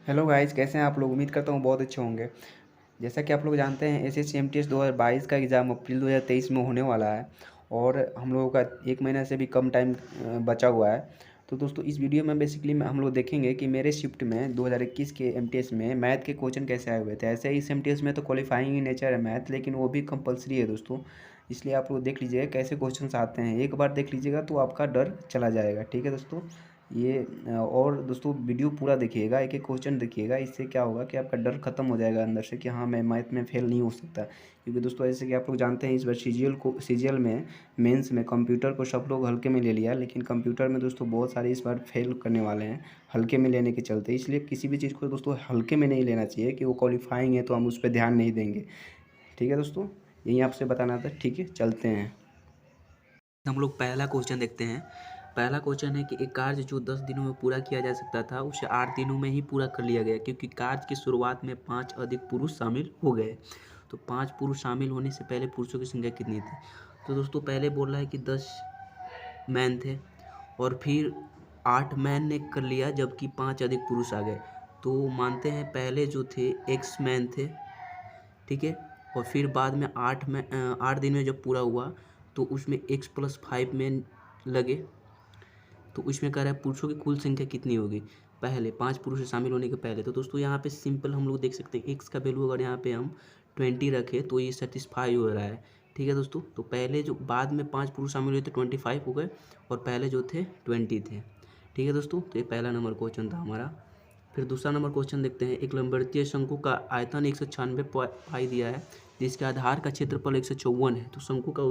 Hello guys, कैसे हैं आप लोग। उम्मीद करता हूँ बहुत अच्छे होंगे। जैसा कि आप लोग जानते हैं, एसएससी एमटीएस 2022 का एग्ज़ाम अप्रैल 2023 में होने वाला है और हम लोगों का 1 महीना से भी कम टाइम बचा हुआ है। तो दोस्तों, इस वीडियो में बेसिकली हम लोग देखेंगे कि मेरे शिफ्ट में 2021 के एमटीएस में मैथ के क्वेश्चन कैसे आए हुए थे। ऐसे ही इस एमटीएस में तो क्वालिफाइंग ही नेचर है मैथ, लेकिन वो भी कंपलसरी है दोस्तों। इसलिए आप लोग देख लीजिएगा कैसे क्वेश्चन आते हैं। एक बार देख लीजिएगा तो आपका डर चला जाएगा। ठीक है दोस्तों, ये और दोस्तों वीडियो पूरा देखिएगा, एक एक क्वेश्चन देखिएगा। इससे क्या होगा कि आपका डर खत्म हो जाएगा अंदर से कि हाँ, मैं मैथ में फेल नहीं हो सकता। क्योंकि दोस्तों, जैसे कि आप लोग जानते हैं, इस बार सीजीएल में मेंस में कंप्यूटर को सब लोग हल्के में ले लिया, लेकिन कंप्यूटर में दोस्तों बहुत सारे इस बार फेल करने वाले हैं हल्के में लेने के चलते। इसलिए किसी भी चीज़ को दोस्तों हल्के में नहीं लेना चाहिए कि वो क्वालिफाइंग है तो हम उस पर ध्यान नहीं देंगे। ठीक है दोस्तों, यही आपसे बताना था। ठीक है, चलते हैं। हम लोग पहला क्वेश्चन देखते हैं। पहला क्वेश्चन है कि एक कार्य जो 10 दिनों में पूरा किया जा सकता था उसे 8 दिनों में ही पूरा कर लिया गया, क्योंकि कार्य की शुरुआत में 5 अधिक पुरुष शामिल हो गए। तो 5 पुरुष शामिल होने से पहले पुरुषों की संख्या कितनी थी। तो दोस्तों पहले बोल रहा है कि 10 मैन थे और फिर 8 मैन ने कर लिया, जबकि 5 अधिक पुरुष आ गए। तो मानते हैं पहले जो थे एक्स मैन थे, ठीक है। और फिर बाद में 8 दिन में जब पूरा हुआ तो उसमें x+5 में लगे। तो उसमें कह रहा है पुरुषों की कुल संख्या कितनी होगी पहले 5 पुरुष शामिल होने के पहले। तो दोस्तों यहाँ पे सिंपल हम लोग देख सकते हैं, एक्स का वैल्यू अगर यहाँ पे हम 20 रखें तो ये सेटिस्फाई हो रहा है। ठीक है दोस्तों, तो पहले जो बाद में 5 पुरुष शामिल हुए थे 25 हो गए और पहले जो थे 20 थे। ठीक है दोस्तों, तो ये पहला नंबर क्वेश्चन था हमारा। फिर दूसरा नंबर क्वेश्चन देखते हैं। एक लंबवृत्तीय शंकु का आयतन 196 पाई दिया है, जिसके आधार का क्षेत्रफल 154 है। तो शंकु का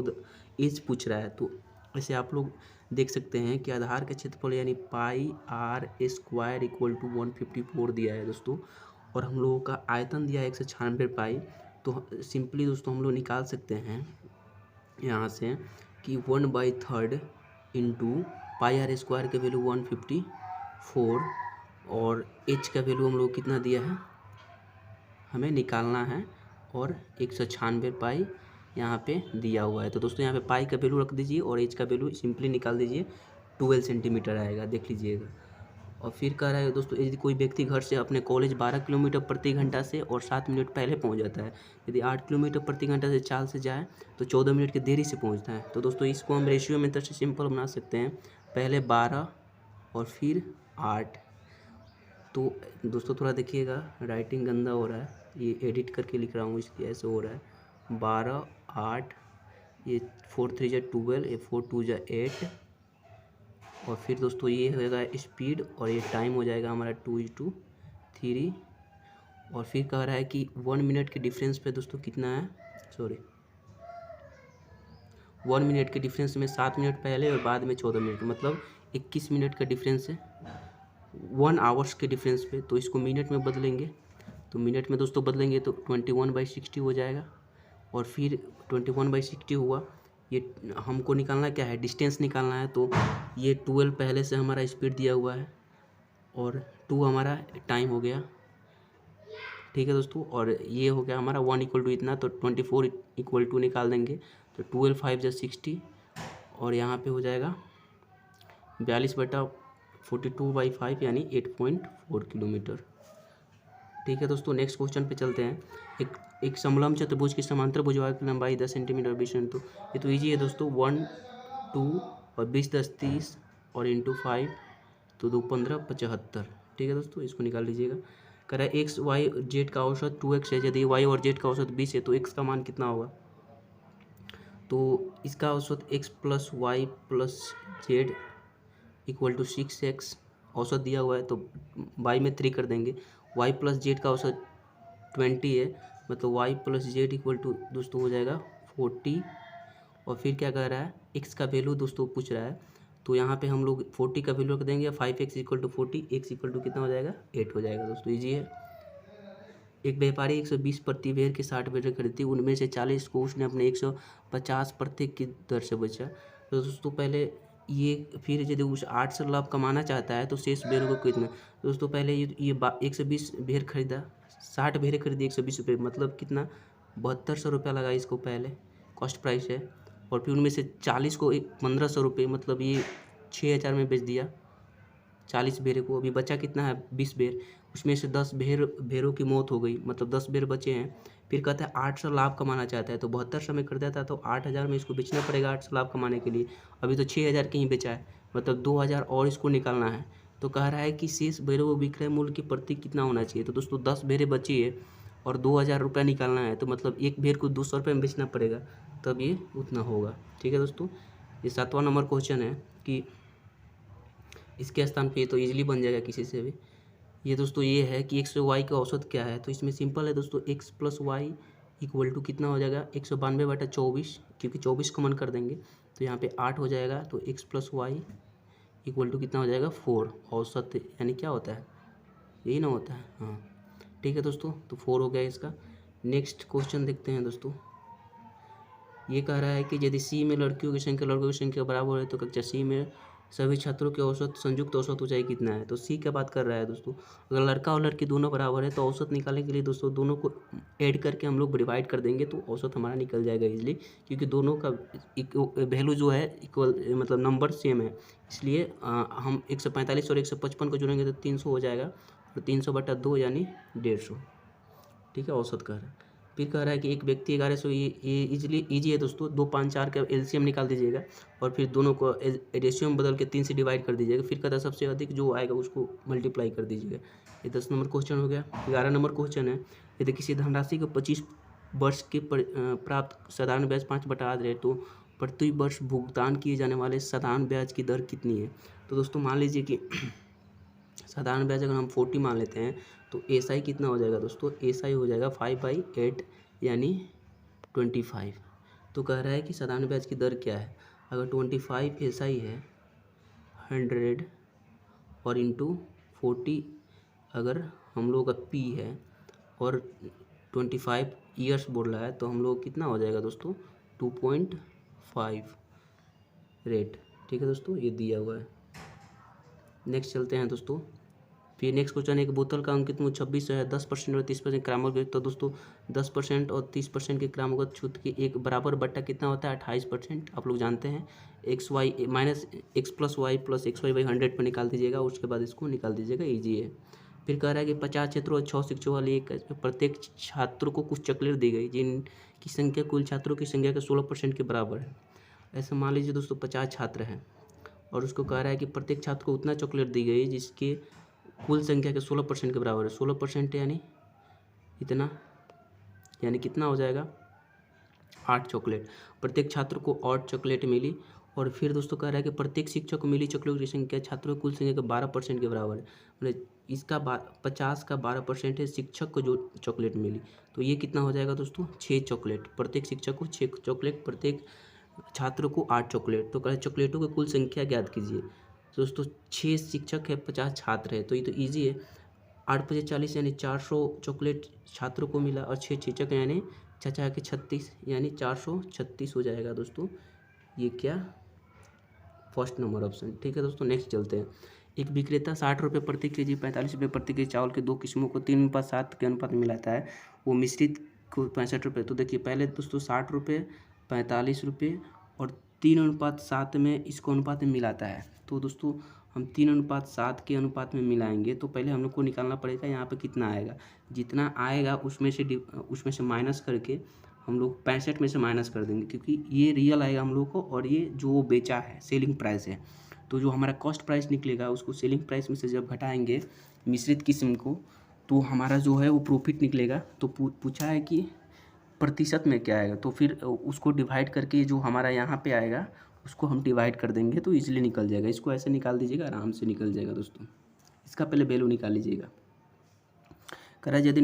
एज पूछ रहा है। तो ऐसे आप लोग देख सकते हैं कि आधार का क्षेत्रफल यानी पाई आर स्क्वायर इक्वल टू 154 दिया है दोस्तों, और हम लोगों का आयतन दिया है 196 पाई। तो सिंपली दोस्तों हम लोग निकाल सकते हैं यहाँ से कि 1/3 इंटू पाई आर स्क्वायर का वैल्यू 154 और एच का वैल्यू हम लोग कितना दिया है हमें निकालना है, और 196 पाई यहाँ पे दिया हुआ है। तो दोस्तों यहाँ पे पाई का वैल्यू रख दीजिए और एच का वैल्यू सिंपली निकाल दीजिए, 12 सेंटीमीटर आएगा, देख लीजिएगा। और फिर कह रहा है दोस्तों, यदि कोई व्यक्ति घर से अपने कॉलेज 12 किलोमीटर प्रति घंटा से और 7 मिनट पहले पहुंच जाता है, यदि 8 किलोमीटर प्रति घंटा से चाल से जाए तो 14 मिनट की देरी से पहुंचता है। तो दोस्तों इसको हम रेशियो मेथड से सिंपल बना सकते हैं, पहले 12 और फिर 8। तो दोस्तों थोड़ा देखिएगा, राइटिंग गंदा हो रहा है, ये एडिट करके लिख रहा हूँ इसलिए ऐसे हो रहा है। 12 8, ये 4 3 जा 12, ये 4 2 जा 8, और फिर दोस्तों ये होगा स्पीड और ये टाइम हो जाएगा हमारा 2:3। और फिर कह रहा है कि 1 मिनट के डिफरेंस पे दोस्तों कितना है, सॉरी 1 मिनट के डिफरेंस में 7 मिनट पहले और बाद में 14 मिनट, मतलब 21 मिनट का डिफरेंस है 1 आवर्स के डिफरेंस पे। तो इसको मिनट में बदलेंगे, तो मिनट में दोस्तों बदलेंगे तो 21/60 हो जाएगा। और फिर 21/60 हुआ, ये हमको निकालना क्या है, डिस्टेंस निकालना है। तो ये 12 पहले से हमारा स्पीड दिया हुआ है और 2 हमारा टाइम हो गया। ठीक है दोस्तों, और ये हो गया हमारा 1 इक्वल टू इतना, तो 24 इक्वल टू निकाल देंगे। तो 12 5 जा 60 और यहाँ पे हो जाएगा 42/42/5 यानी 8.4 किलोमीटर। ठीक है दोस्तों, नेक्स्ट क्वेश्चन पे चलते हैं। एक समलंब चतुर्भुज की समांतर भुजवार की लंबाई 10 सेंटीमीटर 20 सेंटीमीटर। तो ये तो ईजी है दोस्तों, 1 2 और 20 10 30 और इंटू 5, तो 2 15 75। ठीक है दोस्तों, इसको निकाल लीजिएगा। कह रहा है एक्स वाई जेड का औसत 2x है, यदि वाई और जेड का औसत 20 है तो एक्स का मान कितना होगा। तो इसका औसत x plus y plus z equal to 6x औसत दिया हुआ है, तो y में 3 कर देंगे। y प्लस जेड का औसत 20 है, मतलब y plus z equal to दोस्तों हो जाएगा 40। और फिर क्या कह रहा है, x का वैल्यू दोस्तों पूछ रहा है, तो यहाँ पे हम लोग 40 का वैल्यू रख देंगे। 5x equal to 40, x equal to कितना हो जाएगा 8 हो जाएगा दोस्तों, ईजी है। एक व्यापारी 120 प्रति भेड़ के 60 भेड़ें खरीदी, उनमें से 40 को उसने अपने 150 प्रत्येक की दर से बेचा। तो दोस्तों पहले ये, फिर यदि उस 8 से लाभ कमाना चाहता है तो शेष भेड़ों को कितना। दोस्तों पहले ये 120 भेड़ खरीदा, 60 भेड़ें खरीदी 120 रुपये, मतलब कितना 7200 रुपया लगा इसको, पहले कॉस्ट प्राइस है। और फिर उनमें से 40 को 1500 रुपये, मतलब ये 6000 में बेच दिया 40 भेड़े को। अभी बचा कितना है 20 भेड़, उसमें से 10 भेड़ों की मौत हो गई, मतलब 10 भेड़ बचे हैं। फिर कहता है 800 लाभ कमाना चाहता है, तो 72 में कर देता है, तो 8000 में इसको बेचना पड़ेगा 800 लाभ कमाने के लिए। अभी तो 6000 के ही बेचा है, मतलब 2000 और इसको निकालना है। तो कह रहा है कि शेष भेड़ों को विक्रय मूल्य की प्रति कितना होना चाहिए। तो दोस्तों 10 भेड़ें बची है और 2000 रुपया निकालना है, तो मतलब एक भेड़ को 200 रुपये में बेचना पड़ेगा, तब ये उतना होगा। ठीक है दोस्तों, ये 7वां नंबर क्वेश्चन है कि इसके स्थान पे तो इजीली बन जाएगा किसी से भी। ये दोस्तों ये है कि x और y का औसत क्या है। तो इसमें सिंपल है दोस्तों, x plus y equal to कितना हो जाएगा 192/24, क्योंकि 24 कॉमन कर देंगे तो यहाँ पे 8 हो जाएगा। तो x plus y equal to कितना हो जाएगा 4। औसत यानी क्या होता है, यही ना होता है, हाँ ठीक है दोस्तों, तो 4 हो गया इसका। नेक्स्ट क्वेश्चन देखते हैं दोस्तों। ये कह रहा है कि यदि सी में लड़कियों की संख्या लड़कों की संख्या बराबर है तो कक्षा सी में सभी छात्रों के औसत संयुक्त औसत ऊंचाई कितना है। तो सी क्या बात कर रहा है दोस्तों, अगर लड़का और लड़की दोनों बराबर है तो औसत निकालने के लिए दोस्तों दोनों को ऐड करके हम लोग डिवाइड कर देंगे तो औसत हमारा निकल जाएगा इजीली, क्योंकि दोनों का वैल्यू जो है इक्वल, मतलब नंबर सेम है। इसलिए हम 145 और 155 को जोड़ेंगे तो 300 हो जाएगा, तो 300/2 यानी 150। ठीक है, औसत कह रहा है। फिर कह रहा है कि एक व्यक्ति 1100, ये इजी है दोस्तों। 2, 5, 4 का एलसीएम निकाल दीजिएगा और फिर दोनों को रेशियो में बदल के 3 से डिवाइड कर दीजिएगा। फिर कहता है सबसे अधिक जो आएगा उसको मल्टीप्लाई कर दीजिएगा। ये 10 नंबर क्वेश्चन हो गया। 11 नंबर क्वेश्चन है, यदि किसी धनराशि को 25 वर्ष के प्राप्त साधारण ब्याज 5/8 है तो प्रति वर्ष भुगतान किए जाने वाले साधारण ब्याज की दर कितनी है। तो दोस्तों मान लीजिए कि साधारण ब्याज अगर हम 40 मान लेते हैं तो एसआई कितना हो जाएगा दोस्तों, एसआई हो जाएगा 5/8 यानी 25। तो कह रहा है कि साधारण ब्याज की दर क्या है। अगर 25 एसआई है 100 और इंटू 40 अगर हम लोग का पी है और 25 ईयर्स बोल रहा है तो हम लोग कितना हो जाएगा दोस्तों 2.5 रेट। ठीक है दोस्तों, ये दिया हुआ है। नेक्स्ट चलते हैं दोस्तों। फिर नेक्स्ट क्वेश्चन, एक बोतल का अंकित मूल्य 26 है, 10% और 30% क्रामोगत। तो दोस्तों 10% और 30% के क्रामोगत छूट के एक बराबर बट्टा कितना होता है 28%। आप लोग जानते हैं x y minus x plus y plus x y by 100 पर निकाल दीजिएगा, उसके बाद इसको निकाल दीजिएगा, ईजी है। फिर कह रहा है कि 50 छात्रों और 6 शिक्षकों वाले एक प्रत्येक छात्र को कुछ चॉकलेट दी गई जिनकी संख्या कुल छात्रों की संख्या के 16% के बराबर है। ऐसा मान लीजिए दोस्तों 50 छात्र हैं और उसको कह रहा है कि प्रत्येक छात्र को उतना चॉकलेट दी गई जिसके कुल संख्या के 16% के बराबर है। 16% यानी इतना, यानी कितना हो जाएगा 8 चॉकलेट। प्रत्येक छात्र को 8 चॉकलेट मिली। और फिर दोस्तों कह रहा है कि प्रत्येक शिक्षक को मिली चॉकलेट की संख्या छात्रों की कुल संख्या के 12% के बराबर है। मतलब इसका 50 का 12% है शिक्षक को जो चॉकलेट मिली, तो ये कितना हो जाएगा दोस्तों 6 चॉकलेट। प्रत्येक शिक्षक को 6 चॉकलेट, प्रत्येक छात्र को 8 चॉकलेट। तो कह रहे चॉकलेटों की कुल संख्या ज्ञात कीजिए। तो दोस्तों 6 शिक्षक है 50 छात्र है, तो ये तो ईजी है। 8×5 = 40 यानी 400 चॉकलेट छात्रों को मिला और 6 शिक्षक यानी 4×4 = 36 यानी 436 हो जाएगा दोस्तों। ये क्या फर्स्ट नंबर ऑप्शन। ठीक है दोस्तों, नेक्स्ट चलते हैं। एक विक्रेता 60 रुपये प्रति केजी 45 रुपये प्रति केजी चावल के 2 किस्मों को 3:7 के अनुपात में मिलाता है, वो मिश्रित को 65 रुपये। तो देखिए पहले दोस्तों 60 रुपये 45 रुपये और 3:7 में इसको अनुपात में मिलाता है। तो दोस्तों हम 3:7 के अनुपात में मिलाएंगे तो पहले हम लोग को निकालना पड़ेगा यहाँ पे कितना आएगा। जितना आएगा उसमें से माइनस करके हम लोग 65 में से माइनस कर देंगे, क्योंकि ये रियल आएगा हम लोग को और ये जो बेचा है सेलिंग प्राइस है। तो जो हमारा कॉस्ट प्राइस निकलेगा उसको सेलिंग प्राइस में से जब घटाएंगे मिश्रित किस्म को तो हमारा जो है वो प्रॉफिट निकलेगा। तो पूछा है कि प्रतिशत में क्या आएगा, तो फिर उसको डिवाइड करके जो हमारा यहाँ पे आएगा उसको हम डिवाइड कर देंगे तो इजीली निकल जाएगा। इसको ऐसे निकाल दीजिएगा, आराम से निकल जाएगा दोस्तों। इसका पहले वैल्यू निकाल लीजिएगा। कह रहा है यदि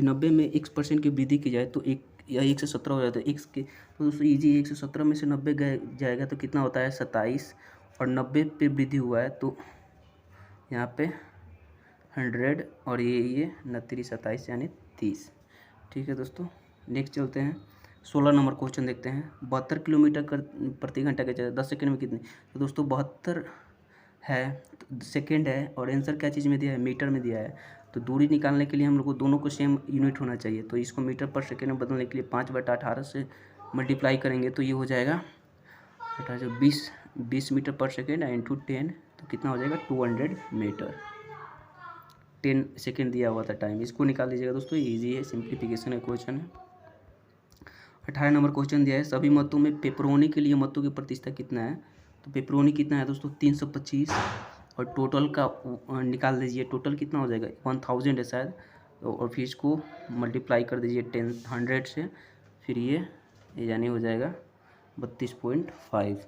90 में x% की वृद्धि की जाए तो 117 हो जाता है x के। तो दोस्तों ईजी, 117 में से 90 जाएगा तो कितना होता है 27 और 90 पे वृद्धि हुआ है तो यहाँ पे 100 और ये 29 27 यानी 30। ठीक है दोस्तों, नेक्स्ट चलते हैं। 16 नंबर क्वेश्चन देखते हैं। 72 किलोमीटर प्रति घंटा के 10 सेकेंड में कितने। तो दोस्तों 72 है तो सेकेंड है और आंसर क्या चीज़ में दिया है, मीटर में दिया है। तो दूरी निकालने के लिए हम लोग को दोनों को सेम यूनिट होना चाहिए। तो इसको मीटर पर सेकेंड में बदलने के लिए 5/18 से मल्टीप्लाई करेंगे तो ये हो जाएगा 20 मीटर पर सेकेंड इंटू 10 तो कितना हो जाएगा 200 मीटर। 10 सेकेंड दिया हुआ था टाइम, इसको निकाल लीजिएगा दोस्तों, ईजी है, सिंप्लीफिकेशन का क्वेश्चन है। 18 नंबर क्वेश्चन दिया है, सभी मतों में पेपरोनी के लिए मतों की प्रतिशत कितना है। तो पेपरोनी कितना है दोस्तों, 325, और टोटल का निकाल दीजिए, टोटल कितना हो जाएगा 1000 है शायद, और फिर इसको मल्टीप्लाई कर दीजिए 100 से, फिर ये यानी हो जाएगा 32.5।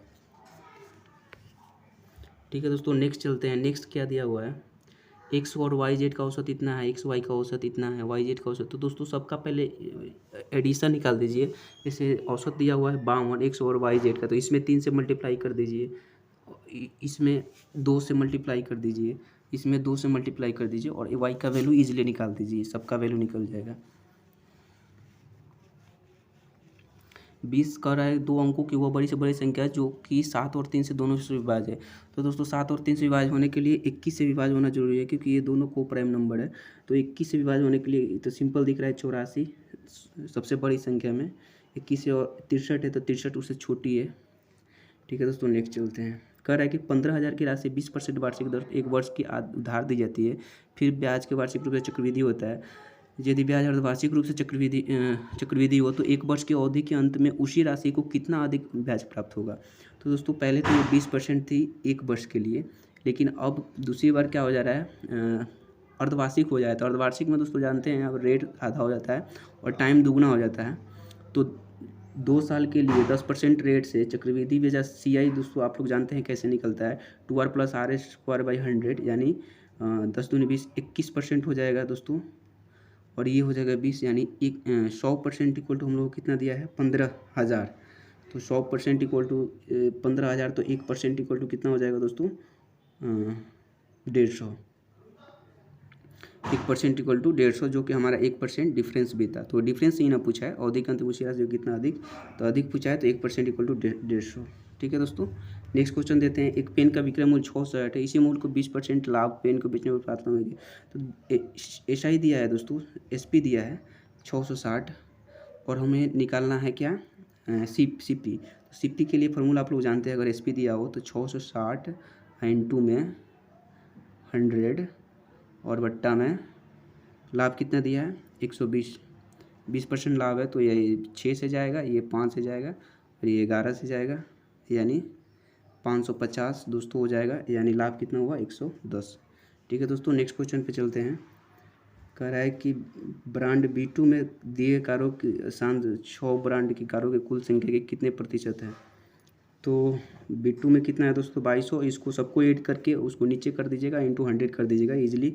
ठीक है दोस्तों, नेक्स्ट चलते हैं। नेक्स्ट क्या दिया हुआ है, एक्स और वाई जेड का औसत इतना है, एक्स वाई का औसत इतना है, वाई जेड का औसत। तो दोस्तों सबका पहले एडिशन निकाल दीजिए। जैसे औसत दिया हुआ है 52 एक्स और वाई जेड का, तो इसमें 3 से मल्टीप्लाई कर दीजिए, इसमें 2 से मल्टीप्लाई कर दीजिए, इसमें 2 से मल्टीप्लाई कर दीजिए, और वाई का वैल्यू ईजिली निकाल दीजिए, सबका वैल्यू निकल जाएगा। 20 कह रहा है 2 अंकों की वह बड़ी से बड़ी संख्या जो कि 7 और 3 से दोनों से विभाज्य है। तो दोस्तों 7 और 3 से विभाज्य होने के लिए 21 से विभाज्य होना जरूरी है, क्योंकि ये दोनों को प्राइम नंबर है। तो 21 से विभाज्य होने के लिए तो सिंपल दिख रहा है 84 सबसे बड़ी संख्या में, 21 और 63 है तो 63 उससे छोटी है। ठीक है दोस्तों, नेक्स्ट चलते हैं। कह रहा है कि 15,000 की राशि 20% वार्षिक दर एक वर्ष की उधार दी जाती है, फिर ब्याज के वार्षिक रूप से चक्रवृद्धि होता है। यदि ब्याज अर्धवार्षिक रूप से चक्रवृद्धि हो तो एक वर्ष की अवधि के अंत में उसी राशि को कितना अधिक ब्याज प्राप्त होगा। तो दोस्तों पहले तो ये 20% थी एक वर्ष के लिए, लेकिन अब दूसरी बार क्या हो जा रहा है, अर्धवार्षिक हो जाता है। तो अर्धवार्षिक में दोस्तों जानते हैं अब रेट आधा हो जाता है और टाइम दुगना हो जाता है। तो 2 साल के लिए 10% रेट से चक्रवृद्धि ब्याज CI दोस्तों आप लोग जानते हैं कैसे निकलता है, 2r + r² यानी 10 दूनी 20, 21% हो जाएगा दोस्तों, और ये हो जाएगा 20, यानी 100% इक्वल टू हम लोग को कितना दिया है 15,000। तो 100% इक्वल टू 15,000, तो 1% इक्वल टू कितना हो जाएगा दोस्तों 150। 1% इक्वल टू 150, जो कि हमारा 1% डिफरेंस भी था। तो डिफरेंस ही ना पूछा है, अधिक अंत पूछा है जो कितना अधिक, तो अधिक पूछा है तो 1% इक्वल टू 150। ठीक है दोस्तों, नेक्स्ट क्वेश्चन देते हैं। एक पेन का विक्रय मूल्य 660 है, इसी मूल्य को 20% लाभ पेन को बेचने पर प्राप्त होगी। तो SI दिया है दोस्तों, SP दिया है 660, और हमें निकालना है क्या CP। तो CP के लिए फॉर्मूला आप लोग जानते हैं, अगर SP दिया हो तो 660 × में 100 और बट्टा में लाभ कितना दिया है 120, 20% लाभ है तो ये 6 से जाएगा, ये 5 से जाएगा, और ये 11 से जाएगा, यानी 550 दोस्तों हो जाएगा, यानी लाभ कितना हुआ 110। ठीक है दोस्तों, नेक्स्ट क्वेश्चन पे चलते हैं। कह रहा है कि ब्रांड B2 में दिए कारों की शांत 6 ब्रांड की कारों की कुल संख्या के कितने प्रतिशत है। तो B2 में कितना है दोस्तों 2200, इसको सबको ऐड करके उसको नीचे कर दीजिएगा, × 100 कर दीजिएगा, इजीली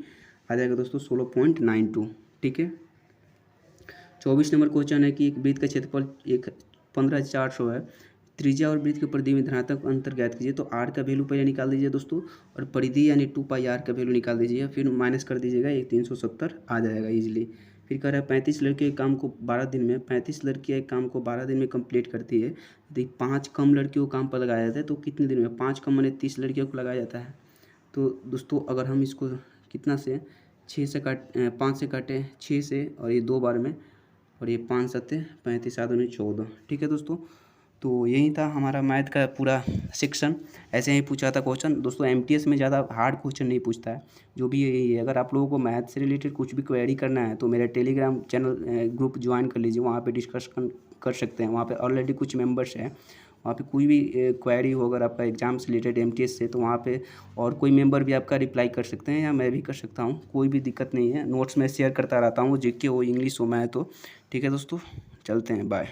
आ जाएगा दोस्तों 16.92। ठीक है, 24 नंबर क्वेश्चन है कि एक वृत्त का क्षेत्रफल 15,400 है, त्रिज्या और वृत्त के परिधि में धनात्मक अंतर ज्ञात कीजिए। तो r का वैल्यू पहले निकाल दीजिए दोस्तों, और परिधि यानी 2πr का वैल्यू निकाल दीजिए, फिर माइनस कर दीजिएगा, एक 370 आ जाएगा इजीली। फिर कह रहा है 35 लड़कियाँ एक काम को 12 दिन में 35 लड़कियाँ एक काम को 12 दिन में कंप्लीट करती है, यदि 5 कम लड़कियों को काम पर लगाया जाता है तो कितने दिन में, 5 कम माने 30 लड़कियों को लगाया जाता है। तो दोस्तों अगर हम इसको कितना से 5 से काटें 6 से, और ये 2 बार में, और ये 5 7 35 7 14। ठीक है दोस्तों, तो यही था हमारा मैथ का पूरा सेक्शन, ऐसे ही पूछा था क्वेश्चन दोस्तों। MTS में ज़्यादा हार्ड क्वेश्चन नहीं पूछता है, जो भी यही है। अगर आप लोगों को मैथ से रिलेटेड कुछ भी क्वेरी करना है तो मेरा टेलीग्राम चैनल ग्रुप ज्वाइन कर लीजिए, वहाँ पे डिस्कशन कर सकते हैं। वहाँ पे ऑलरेडी कुछ मेंबर्स हैं, वहाँ पे कोई भी क्वेरी हो अगर आपका एग्जाम से रिलेटेड MTS से, तो वहाँ पे और कोई मेंबर भी आपका रिप्लाई कर सकते हैं, या मैं भी कर सकता हूँ, कोई भी दिक्कत नहीं है। नोट्स मैं शेयर करता रहता हूँ, GK हो इंग्लिश हो मैथ हो। ठीक है दोस्तों, चलते हैं, बाय।